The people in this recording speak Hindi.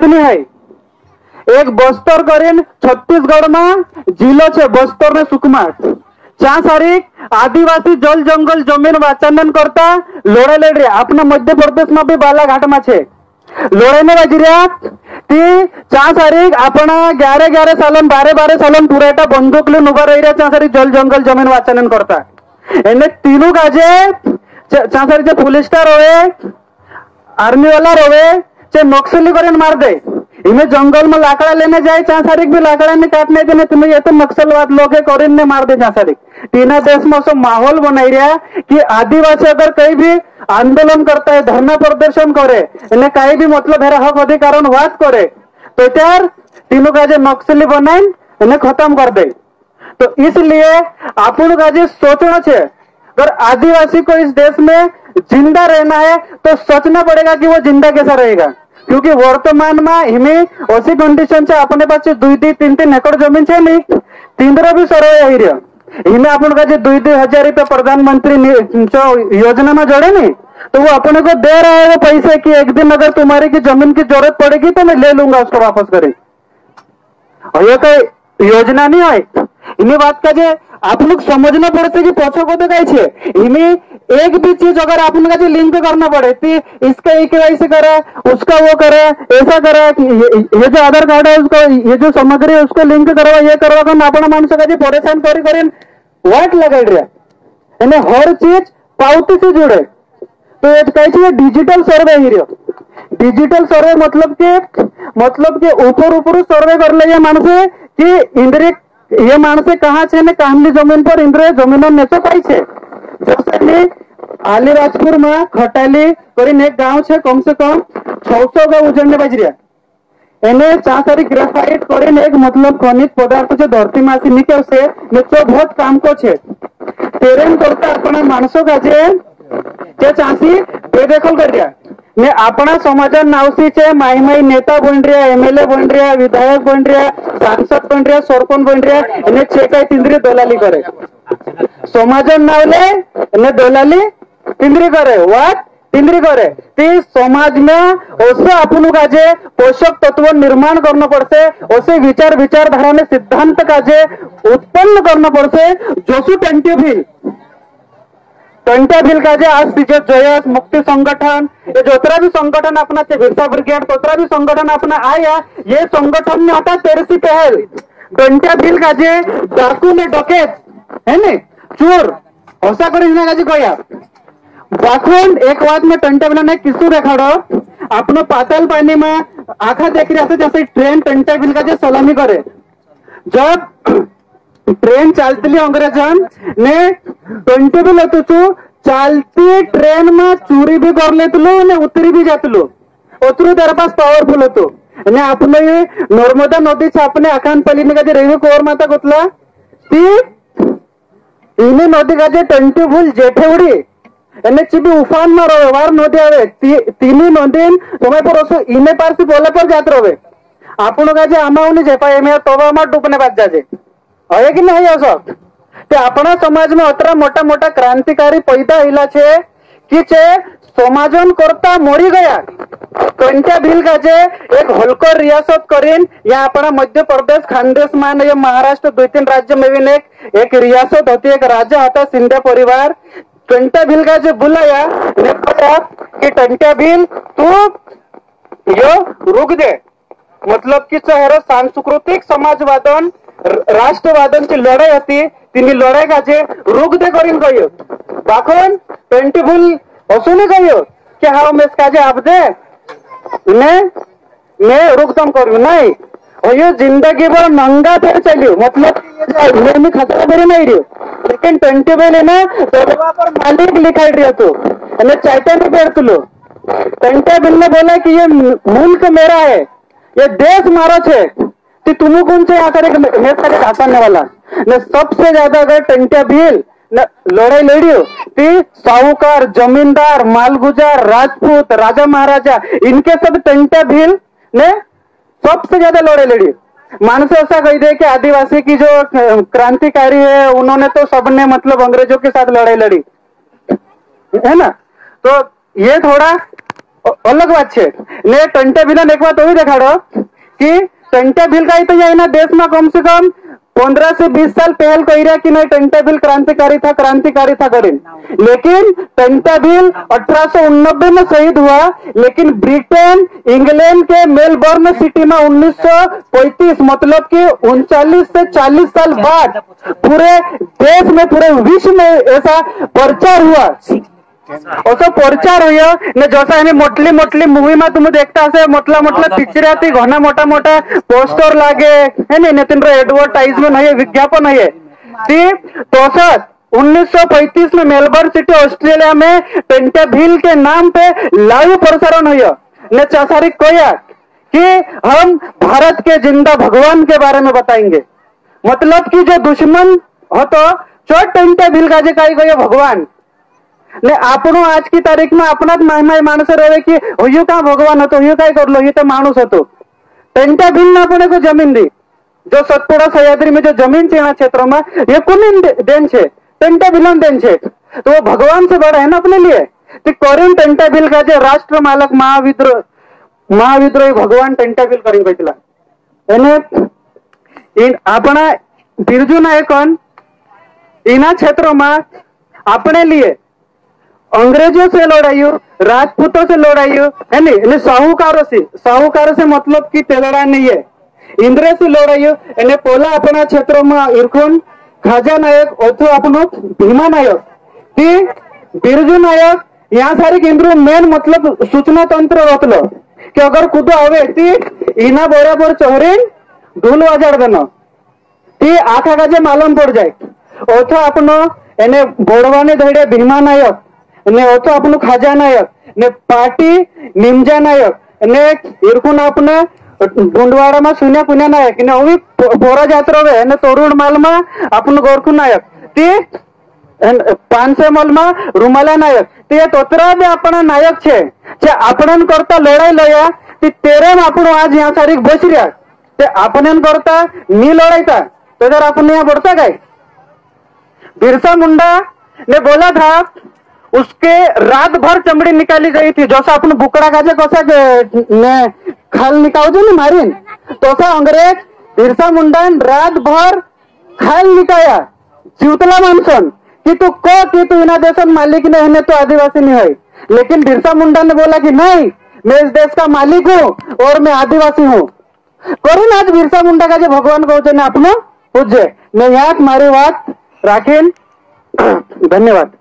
है। एक बस्तर करीन छत्तीसगढ़ में जिलो छे बस्तर ने सुकमा चा सारीक आदिवासी जल जंगल जमीन वाचन करता लड़ाई लड़ रही अपना मध्य प्रदेश में भी बालाघाट में छे लड़ाई ने बाजी रहा ती चा सारीक अपना 11-11 सालन 12-12 सालन पूरा बंदूक ले उभा रही चा सारीक जल जंगल जमीन वाचन करता एने तीनों काजे चा सारी पुलिस स्टार रोवे आर्मी वाला रोवे चे नक्सली करें मार दे इन्हें जंगल में लाकड़ा लेने जाए चांसारिक भी लाकड़ा ने काटने देने तुम्हें ये तो नक्सलवाद लोग करीन ने मार दे चांसारिक तीना देश में सो माहौल बनाई रहा कि आदिवासी अगर कहीं भी आंदोलन करता है धरना प्रदर्शन करे इन्हें कहीं भी मतलब है हक अधिकार बात करे तो त्यार तीनों का जो नक्सली बनाए इन्हें खत्म कर दे। तो इसलिए अपन का जो सोचना चाहिए अगर आदिवासी को इस देश में जिंदा रहना है तो सोचना पड़ेगा कि वो जिंदा कैसा रहेगा क्योंकि वर्तमान में हिमे ऐसी कंडीशन से अपने पास 2-3 एकड़ जमीन है नहीं तीनरा भी सर्वे हिमे अपन का जो 2-2 हजार रुपया प्रधानमंत्री योजना में जोड़े नहीं तो वो अपने को दे रहा है वो पैसे की एक दिन अगर तुम्हारी की जमीन की जरूरत पड़ेगी तो मैं ले लूंगा उसको वापस करें और ये कोई योजना नहीं है इन्हीं बात का जो आप लोग समझना पड़ते कि पछो को तो कहे इन्हें एक भी चीज अगर आपने का जो लिंक करना पड़े तो इसका KYC करे उसका वो करे ऐसा करे ये जो आधार कार्ड है उसको ये जो सामग्री है उसको लिंक करवा ये करवा कर अपना मानुष का जो परेशान करें वाट लगा रहा इन्हें हर चीज पावती से जुड़े तो ये कहे डिजिटल सर्वे ही डिजिटल सर्वे मतलब के ऊपर सर्वे कर ले मानुष कि इंद्रिय ये मानसे कहाँ छे ने कामली जमीन पर इंद्र जमीन नेचो पाई छे जैसे आलीराजपुर में खटाली करीन एक गांव छे कम से कम 600 का उजड़ ने बज रहा एने चा सारी ग्रेफाइट करीन एक मतलब खनिज पदार्थ जो धरती में आसी निकल से नेचो बहुत काम को छे तेरेन करता अपना मानसो का जे चासी बेदखल कर दिया ने अपना समाज नावसी छे माई माई नेता बन रहा MLA बन रहा विधायक बन रहा सांसद बन रहा सरपंच बन रहा इन्हें छेकाई तिंद्री दलाली करे समाज नावले इन्हें दलाली तिंद्री करे वाट तिंद्री करे ती समाज में ओसे अपन का जे पोषक तत्व निर्माण करना पड़से ओसे विचारधारा ने सिद्धांत का जे उत्पन्न करना पड़से जोसु टंटा भील का जे आज जो जयस मुक्ति संगठन ये जोतरा भी संगठन अपना बिरसा ब्रिगेड तोतरा भी संगठन अपना आया ये संगठन ने हटा तेरसी पहल टंटा भील का जे डाकू ने डकेत है ने चोर ऐसा कर कया बाखुन एक बात में टंटा भील ने किसू रेखाड़ो अपनो पाताल पानी में आखा देख रहा जैसे ट्रेन टंटा भील का जे सलामी करे जब ट्रेन चलती अंग्रेजन ने ट्वेंटी भी लेतु चलती ट्रेन में चोरी भी कर लेतलु ने उतरी भी जातलु उतरू तेरे पास पावरफुल होतो ने आपने ये नर्मदा नदी से अपने अकानपल्ली में का रेणु कोर माता गोतला ती इन्हें नदी का जे टंटी भूल जेठे उड़ी एने चिबी उफान में रहे वार नदी आवे तीनी नदी तुम्हें पर उसो इन्हें पार से बोले पर जात रहे आपण का जे आमाउनी जे पाए में तोबा मार डूबने बात जाजे है कि नहीं असो ते अपना समाज में अतरा मोटा मोटा क्रांतिकारी पैदा हिला छे कि चे समाजन करता मरी गया कंटा भील का जे एक हल्को रियासत करीन या अपना मध्य प्रदेश खानदेश मान ये महाराष्ट्र 2-3 राज्य में भी एक रियासत होती है एक राजा होता सिंधिया परिवार कंटा भील का जो बुलाया ने कहा कि टंटा भील तू यो रुक दे मतलब कि शहर सांस्कृतिक समाजवादन राष्ट्रवादन की लड़ाई होती तिनी लड़ाई का जे रुक दे करीन कहियो बाखन टंटी भूल असुनी कहियो कि हाँ मैं इसका जे आप दे मैं रुकदम करू नहीं और ये जिंदगी भर नंगा फिर चलियो मतलब मैं खतरा मेरी नहीं रही लेकिन टंटी भूल है ना दरवा पर मालिक लिखाई रही तू मैंने चाहते नहीं बैठतलो टंटी भूल ने बोला कि ये मुल्क मेरा है ये देश मारो छे कि तुम कौन से आकर घासाने वाला ने सबसे ज्यादा अगर टंटिया भील लड़ाई लड़ी थी साहूकार जमींदार मालगुजार राजपूत राजा महाराजा इनके सब टंटिया भील ने सबसे ज्यादा लड़ाई लड़ी मानस ऐसा कह दे कि आदिवासी की जो क्रांतिकारी है उन्होंने तो सबने मतलब अंग्रेजों के साथ लड़ाई लड़ी है ना तो ये थोड़ा अलग बात है ने टंटे बिलन एक बात वही देखा रहो कि टंटे बिल का ही तो यही ना देश में कम से कम 15 से 20 साल पहल कही रहा कि नहीं टंटे बिल क्रांतिकारी था करीन, लेकिन टंटे बिल 1889 में शहीद हुआ, लेकिन ब्रिटेन इंग्लैंड के मेलबर्न सिटी में 1935 मतलब कि 39 से 40 साल बाद पूरे देश में पूरे विश्व में ऐसा प्रचार हुआ असो प्रचार हुई ने जैसा हमें मोटली मोटली मूवी में तुम देखता से मोटला मोटला पिक्चर आती घना मोटा मोटा पोस्टर लागे है नहीं नितिन एडवर्टाइजमेंट है विज्ञापन है तो 1935 में मेलबर्न सिटी ऑस्ट्रेलिया में टंटे बिल के नाम पे लाइव प्रसारण हुआ ने चासारी कोया कि हम भारत के जिंदा भगवान के बारे में बताएंगे, मतलब कि जो दुश्मन हो तो चोट टंटे बिल का जे कही गयो भगवान ने आपनो आज की तारीख में अपना मानस रहे कि हुयू का भगवान हो तो हुयू का कर लो ये तो मानुस हो तो टंटे बिल ने अपने को जमीन दी जो सतपुड़ा सह्याद्री में जो जमीन है क्षेत्रों में ये कुन देन छे टंटे बिलन देन छे तो वो भगवान से बड़ा है ना अपने लिए तो करीन टंटे बिल का जो राष्ट्र मालक महाविद्रोही भगवान टंटे बिल करी बैठला इन अपना बिरजू नायकन इना क्षेत्रों में अपने लिए अंग्रेजों से लड़ाइयो राजपूतों से लड़ाइयो है नहीं साहूकारों से मतलब कि तेलड़ा नहीं है इंद्र से लड़ाइयो इन्हें पोला अपना क्षेत्रों में इरखुन खाजा नायक ओथो अपनो भीमा नायक कि बिरजू नायक यहाँ सारी केंद्र मेन मतलब सूचना तंत्र रखलो कि अगर कुदो आवे ती इना बराबर चोहरीन ढोल वाजाड़ देनो ती आखा काजे मालूम पड़ जाए ओथो अपनो एने बोड़वाने धड़े भीमा नायक ने ओथो अपनो खाजा नायक ने पार्टी निमजा नायक ने इरकुन अपने गुंडवाड़ा में सुन्या पुण्या नायक ने ओवी पोरा जात्रा वे ने तोरुण माल में अपनो गोरखु नायक ती 500 मल में रुमाला नायक ते तोतरा भी अपना नायक छे जे आपणन करता लड़ाई लया ती तेरे में अपनो आज यहाँ सारी बस रिया ते आपणन करता नी लड़ाईता तो जर अपन यहाँ बढ़ता गए बिरसा मुंडा ने बोला था उसके रात भर चमड़ी निकाली गई थी जैसा अपन बुकड़ा काजे कोसा ने खाल निकाल जो नहीं मारिन तो सा अंग्रेज बिरसा मुंडा रात भर खाल निकाया जीवतला मानसन कि तू इना देशन मालिक नहीं है तो आदिवासी नहीं है, लेकिन बिरसा मुंडा ने बोला कि नहीं मैं इस देश का मालिक हूँ और मैं आदिवासी हूँ करीन आज बिरसा मुंडा का जो भगवान कहते ने अपनो पूज्य मैं यहाँ मारी बात राखीन धन्यवाद।